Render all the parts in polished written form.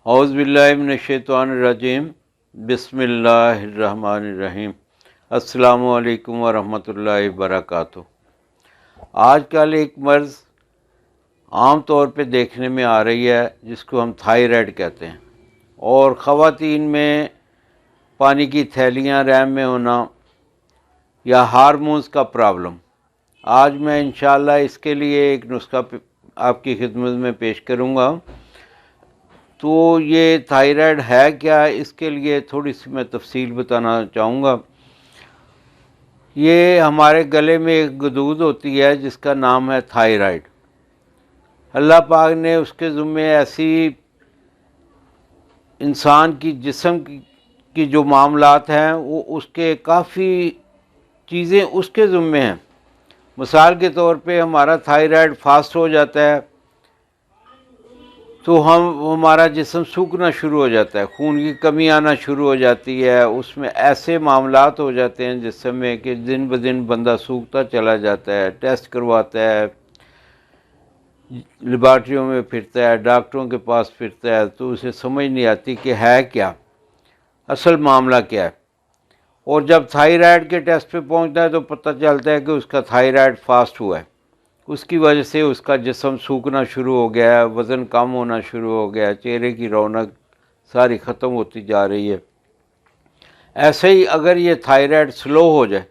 اعوذ باللہ من الشیطان الرجیم، بسم اللہ الرحمن الرحیم۔ السلام علیکم ورحمۃ اللہ وبرکاتہ۔ آج کل ایک مرض عام طور پہ دیکھنے میں آ رہی ہے جس کو ہم تھائرائیڈ کہتے ہیں، اور خواتین میں پانی کی تھیلیاں رحم میں ہونا یا ہارمونز کا پرابلم۔ آج میں انشاءاللہ اس کے لیے ایک نسخہ آپ کی خدمت میں پیش کروں گا۔ تو یہ تھائرائیڈ ہے کیا، اس کے لیے تھوڑی سی میں تفصیل بتانا چاہوں گا۔ یہ ہمارے گلے میں ایک گدود ہوتی ہے جس کا نام ہے تھائرائیڈ۔ اللہ پاک نے اس کے ذمے ایسی انسان کی جسم کی جو معاملات ہیں وہ اس کے کافی چیزیں اس کے ذمے ہیں۔ مثال کے طور پہ ہمارا تھائرائیڈ فاسٹ ہو جاتا ہے تو ہمارا جسم سوکھنا شروع ہو جاتا ہے، خون کی کمی آنا شروع ہو جاتی ہے، اس میں ایسے معاملات ہو جاتے ہیں جسم میں کہ دن بدن بندہ سوکھتا چلا جاتا ہے، ٹیسٹ کرواتا ہے، لیبارٹریوں میں پھرتا ہے، ڈاکٹروں کے پاس پھرتا ہے، تو اسے سمجھ نہیں آتی کہ ہے کیا، اصل معاملہ کیا ہے۔ اور جب تھائرائیڈ کے ٹیسٹ پہ پہنچتا ہے تو پتہ چلتا ہے کہ اس کا تھائرائیڈ فاسٹ ہوا ہے، اس کی وجہ سے اس کا جسم سوکھنا شروع ہو گیا ہے، وزن کم ہونا شروع ہو گیا ہے، چہرے کی رونق ساری ختم ہوتی جا رہی ہے۔ ایسے ہی اگر یہ تھائرائیڈ سلو ہو جائے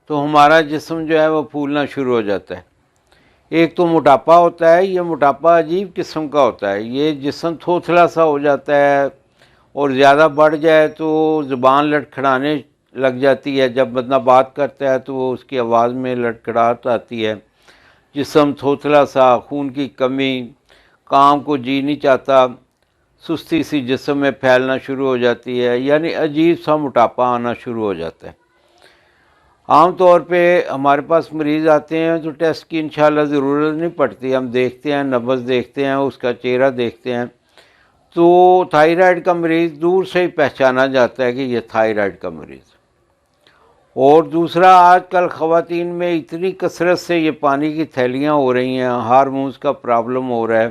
تو ہمارا جسم جو ہے وہ پھولنا شروع ہو جاتا ہے۔ ایک تو موٹاپا ہوتا ہے، یہ موٹاپا عجیب قسم کا ہوتا ہے، یہ جسم تھوتھلا سا ہو جاتا ہے، اور زیادہ بڑھ جائے تو زبان لڑکھڑانے لگ جاتی ہے، جب بندہ بات کرتا ہے تو اس کی آواز میں لڑکھڑاہٹ آتی ہے، جسم تھوتھلا سا، خون کی کمی، کام کو جی نہیں چاہتا، سستی سی جسم میں پھیلنا شروع ہو جاتی ہے، یعنی عجیب سا موٹاپا آنا شروع ہو جاتا ہے۔ عام طور پہ ہمارے پاس مریض آتے ہیں تو ٹیسٹ کی انشاءاللہ ضرورت نہیں پڑتی، ہم دیکھتے ہیں، نبض دیکھتے ہیں، اس کا چہرہ دیکھتے ہیں، تو تھائرائیڈ کا مریض دور سے ہی پہچانا جاتا ہے کہ یہ تھائرائیڈ کا مریض۔ اور دوسرا، آج کل خواتین میں اتنی کثرت سے یہ پانی کی تھیلیاں ہو رہی ہیں، ہارمونز کا پرابلم ہو رہا ہے،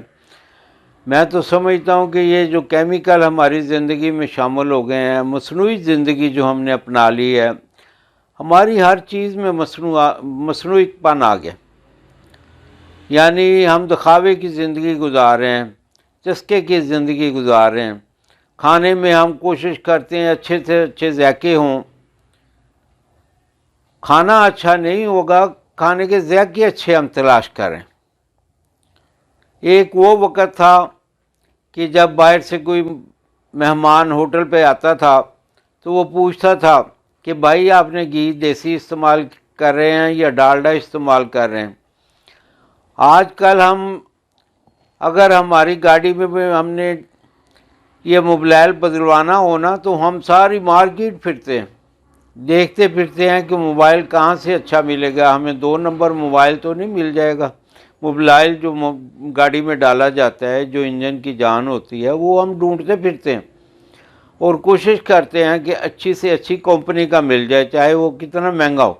میں تو سمجھتا ہوں کہ یہ جو کیمیکل ہماری زندگی میں شامل ہو گئے ہیں، مصنوعی زندگی جو ہم نے اپنا لی ہے، ہماری ہر چیز میں مصنوعی پن آ گیا، یعنی ہم دکھاوے کی زندگی گزار رہے ہیں، چسکے کی زندگی گزار رہے ہیں۔ کھانے میں ہم کوشش کرتے ہیں اچھے سے اچھے ذائقے ہوں، کھانا اچھا نہیں ہوگا، کھانے کے ذائقے اچھے ہم تلاش کریں۔ ایک وہ وقت تھا کہ جب باہر سے کوئی مہمان ہوٹل پہ آتا تھا تو وہ پوچھتا تھا کہ بھائی آپ نے گھی دیسی استعمال کر رہے ہیں یا ڈالڈا استعمال کر رہے ہیں۔ آج کل اگر ہماری گاڑی میں بھی ہم نے یہ موبائل بدلوانا ہونا تو ہم ساری مارکیٹ پھرتے ہیں، دیکھتے پھرتے ہیں کہ موبائل کہاں سے اچھا ملے گا، ہمیں 2 نمبر موبائل تو نہیں مل جائے گا۔ موبائل جو گاڑی میں ڈالا جاتا ہے، جو انجن کی جان ہوتی ہے، وہ ہم ڈھونڈتے پھرتے ہیں اور کوشش کرتے ہیں کہ اچھی سے اچھی کمپنی کا مل جائے، چاہے وہ کتنا مہنگا ہو،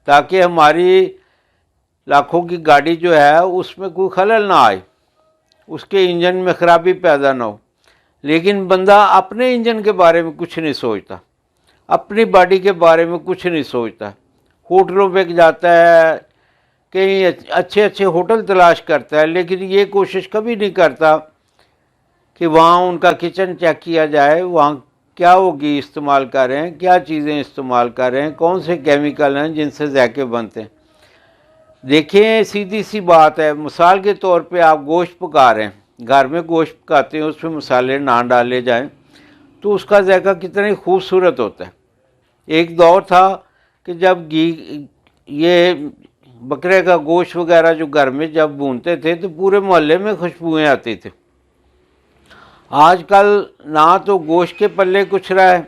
تاکہ ہماری لاکھوں کی گاڑی جو ہے اس میں کوئی خلل نہ آئے، اس کے انجن میں خرابی پیدا نہ ہو۔ لیکن بندہ اپنے انجن کے بارے میں کچھ نہیں سوچتا، اپنی باڈی کے بارے میں کچھ نہیں سوچتا۔ ہوٹلوں پہ جاتا ہے، کہیں اچھے اچھے ہوٹل تلاش کرتا ہے، لیکن یہ کوشش کبھی نہیں کرتا کہ وہاں ان کا کچن چیک کیا جائے، وہاں کیا وہ گھی استعمال کر رہے ہیں، کیا چیزیں استعمال کر رہے ہیں، کون سے کیمیکل ہیں جن سے ذائقے بنتے ہیں۔ دیکھیں، سیدھی سی بات ہے، مثال کے طور پہ آپ گوشت پکا رہے ہیں، گھر میں گوشت پکاتے ہیں، اس میں مسالے نہ ڈالے جائیں تو اس کا ذائقہ کتنی خوبصورت ہوتا ہے۔ ایک دور تھا کہ جب یہ بکرے کا گوشت وغیرہ جو گھر میں جب بھونتے تھے تو پورے محلے میں خوشبوئیں آتی تھیں۔ آج کل نہ تو گوشت کے پلے کچھ رہا ہے،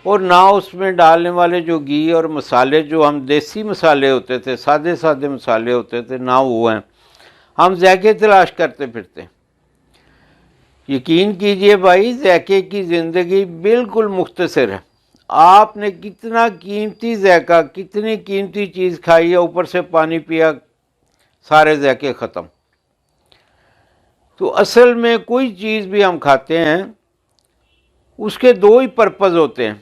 اور نہ اس میں ڈالنے والے جو گھی اور مسالے، جو ہم دیسی مسالے ہوتے تھے، سادے سادے مسالے ہوتے تھے، نہ وہ ہیں، ہم ذائقے تلاش کرتے پھرتے ہیں۔ یقین کیجئے بھائی، ذائقے کی زندگی بالکل مختصر ہے۔ آپ نے کتنا قیمتی ذائقہ، کتنی قیمتی چیز کھائی ہے، اوپر سے پانی پیا، سارے ذائقے ختم۔ تو اصل میں کوئی چیز بھی ہم کھاتے ہیں اس کے دو ہی پرپز ہوتے ہیں،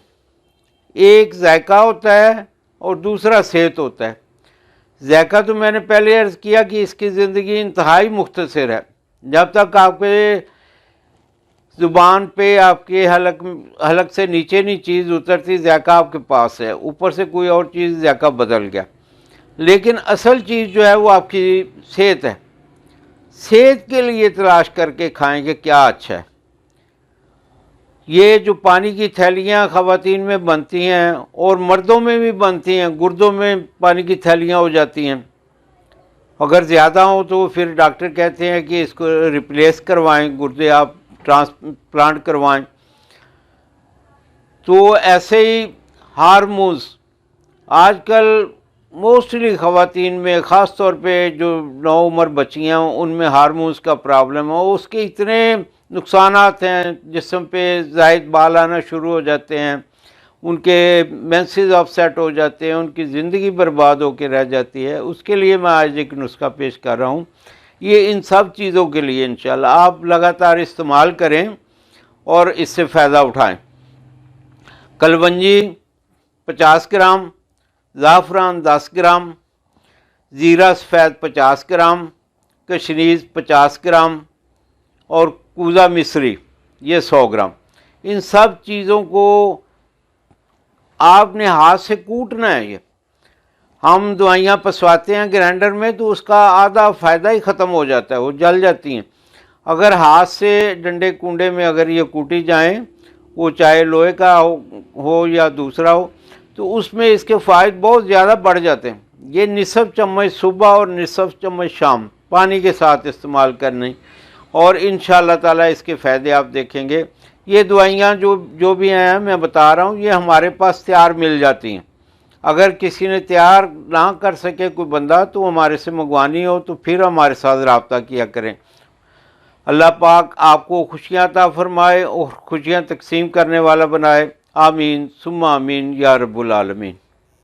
ایک ذائقہ ہوتا ہے اور دوسرا صحت ہوتا ہے۔ ذائقہ تو میں نے پہلے عرض کیا کہ اس کی زندگی انتہائی مختصر ہے، جب تک آپ کے زبان پہ آپ کے حلق سے نیچے نہیں چیز اترتی ذائقہ آپ کے پاس ہے، اوپر سے کوئی اور چیز ذائقہ بدل گیا۔ لیکن اصل چیز جو ہے وہ آپ کی صحت ہے۔ صحت کے لیے تلاش کر کے کھائیں کہ کیا اچھا ہے۔ یہ جو پانی کی تھیلیاں خواتین میں بنتی ہیں اور مردوں میں بھی بنتی ہیں، گردوں میں پانی کی تھیلیاں ہو جاتی ہیں، اگر زیادہ ہوں تو پھر ڈاکٹر کہتے ہیں کہ اس کو ریپلیس کروائیں، گردے آپ ٹرانسپلانٹ کروائیں۔ تو ایسے ہی ہارمونز آج کل موسٹلی خواتین میں، خاص طور پہ جو نو عمر بچیاں ہیں ان میں ہارمونز کا پرابلم ہے، اس کے اتنے نقصانات ہیں، جسم پہ زائد بال آنا شروع ہو جاتے ہیں، ان کے مینسز آف سیٹ ہو جاتے ہیں، ان کی زندگی برباد ہو کے رہ جاتی ہے۔ اس کے لیے میں آج ایک نسخہ پیش کر رہا ہوں، یہ ان سب چیزوں کے لیے انشاءاللہ آپ لگاتار استعمال کریں اور اس سے فائدہ اٹھائیں۔ کلونجی 50 گرام، زعفران 10 گرام، زیرہ سفید 50 گرام، کشنیز 50 گرام اور کوزہ مصری یہ 100 گرام۔ ان سب چیزوں کو آپ نے ہاتھ سے کوٹنا ہے۔ یہ ہم دوائیاں پسواتے ہیں گرینڈر میں تو اس کا آدھا فائدہ ہی ختم ہو جاتا ہے، وہ جل جاتی ہیں۔ اگر ہاتھ سے ڈنڈے کنڈے میں اگر یہ کوٹی جائیں، وہ چاہے لوہے کا ہو یا دوسرا ہو، تو اس میں اس کے فوائد بہت زیادہ بڑھ جاتے ہیں۔ یہ نصف چمچ صبح اور نصف چمچ شام پانی کے ساتھ استعمال کرنی، اور انشاءاللہ تعالیٰ اس کے فائدے آپ دیکھیں گے۔ یہ دوائیاں جو بھی ہیں میں بتا رہا ہوں، یہ ہمارے پاس تیار مل جاتی ہیں۔ اگر کسی نے تیار نہ کر سکے کوئی بندہ تو ہمارے سے منگوانی ہو تو پھر ہمارے ساتھ رابطہ کیا کریں۔ اللہ پاک آپ کو خوشیاں عطا فرمائے اور خوشیاں تقسیم کرنے والا بنائے۔ آمین ثم آمین یا رب العالمین۔